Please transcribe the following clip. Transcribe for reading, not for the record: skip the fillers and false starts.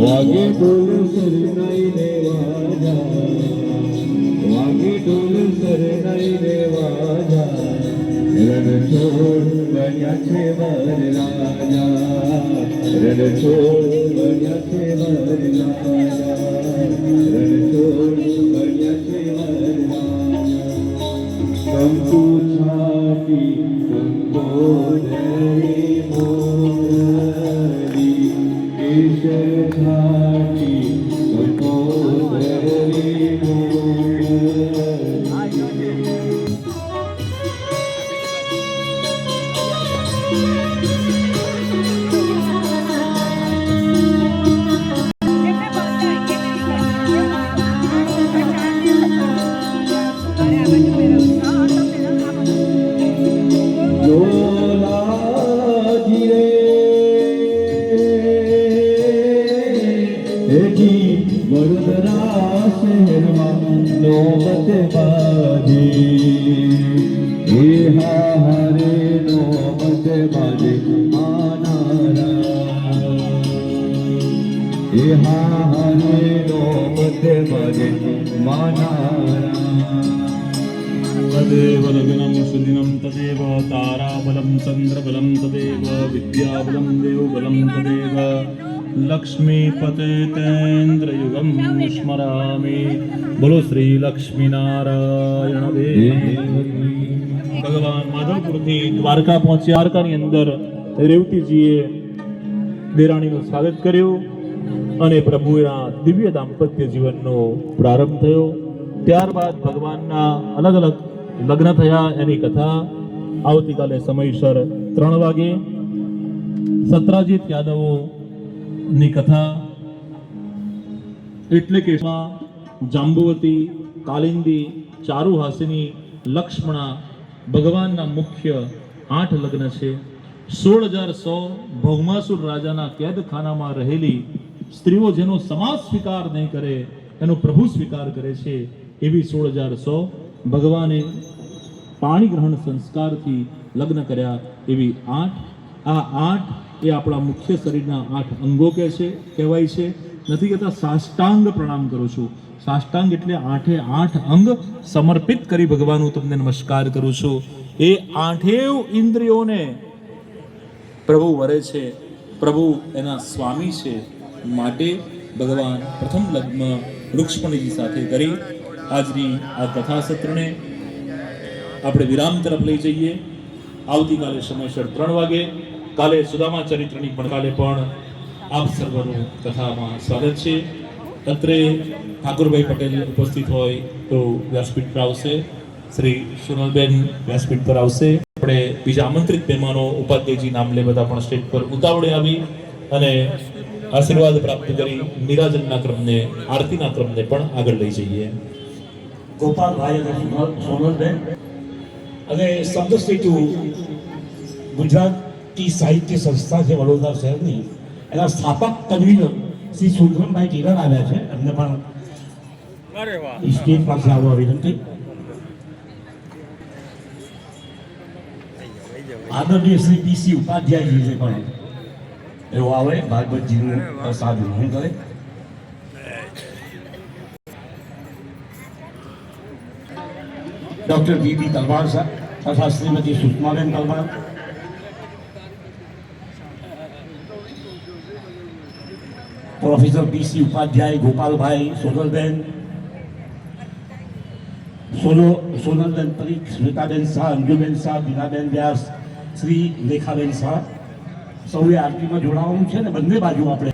वागे ढोल सरनाई देवाजा, वागे ढोल सरनाई देवाजा, रणछोड़ बन्या छे वर राजा, रणछोड़ बन्या छे वर राजा, रणछोड़ बन्या छे वर राजा। कंकु छाटी कंकोदरी मोरली, केशर छाटी कंकोदरी मोरली। वडोदरा शહેરમાં નોબત બાજે, હે હારે નોબત બાજે આનારા, હે હારે નોબત બાજે માનારા। तदेव लग्नं सुदिनं तदेव ताराबलं चन्द्रबलं तदेव विद्याबलं देवबलं तदेव लक्ष्मीपतेन्द्रयुगं स्मरामि। बोलो श्री लक्ष्मीनारायण देव। भगवान माधवपुरથી દ્વારકા પહોંચ્યા। દ્વારકાની અંદર રેવતીજીએ દેરાણીનું સ્વાગત કર્યું અને પ્રભુના દિવ્ય દાંપત્ય જીવનનો પ્રારંભ થયો। ત્યારબાદ ભગવાનના અલગ અલગ લગ્ન થયા, એની કથા આવતીકાલે સમયસર 3 વાગે સત્રાજીત યાદવોની કથા, એટલે કે જાંબુવતી, કાલિંદી, ચારુહાસિની, લક્ષ્મણા ભગવાનના મુખ્ય 8 લગ્ન છે। 16,100 ભૌમાસુર રાજાના કેદખાનામાં રહેલી સ્ત્રીઓ જેનો સમાજ સ્વીકાર નહીં કરે એનો પ્રભુ સ્વીકાર કરે છે, એવી 16,100 ભગવાને પાણી ગ્રહણ સંસ્કારથી લગ્ન કર્યા, એવી 8। આ 8 એ આપણા મુખ્ય શરીરના 8 અંગો કહેવાય છે। નથી કહેતા સાષ્ટાંગ પ્રણામ કરું છું। સાષ્ટાંગ એટલે 8 અંગ સમર્પિત કરી ભગવાન હું તમને નમસ્કાર કરું છું। એ 8 ઇન્દ્રિયોને પ્રભુ વરે છે, પ્રભુ એના સ્વામી છે, માટે ભગવાન પ્રથમ લગ્ન રૂક્ષ્મણીજી સાથે કરી। આજની આ કથા સત્રને આપણે વિરામ તરફ લઈ જઈએ। આવતીકાલે સમયસર 3 વાગે કાલે સુદામા ચરિત્રની પણ આપ સર્વનું કથામાં સ્વાગત છે। અત્રે ઠાકુરભાઈ પટેલ ઉપસ્થિત હોય તો વ્યાસપીઠ પર આવશે, શ્રી સોનલબેન વ્યાસપીઠ પર આવશે। આપણે બીજા આમંત્રિત મહેમાનો ઉપાધ્યાયજી નામ લે બધા પણ સ્ટેજ પર ઉતાવળે આવી અને આશીર્વાદ પ્રાપ્ત કરી નિરાજનના ક્રમને, આરતીના ક્રમને પણ આગળ લઈ જઈએ। ગોપાલભાઈ અને સોનલબેન અને શબ્દસેતુ ગુજરાતી સાહિત્ય સંસ્થા છે વડોદરા શહેરની, એના સ્થાપક કન્વીનર શ્રી સુંદરમભાઈ ટીલર આવ્યા છે, એમને પણ સ્ટેજ પાસે આવવા વિનંતી। આદરણીય શ્રી પીસી ઉપાધ્યાયજી છે પણ એવો આવે, ભાગવતજીનું પ્રસાદ ગ્રહણ કરે। ડોક્ટર વી.બી. તલવાર તથા શ્રીમતી સુષ્માબેન તલવાર, પ્રોફેસર પીસી ઉપાધ્યાય, ગોપાલભાઈ, સોનલબેન, સોનલબેન પરીખ, સ્મિતાબેન શાહ, અંજુબેન શાહ, બીનાબેન વ્યાસ, શ્રી લેખાબેન શાહ, સૌએ આરતીમાં જોડાવાનું છે ને બંને બાજુ આપણે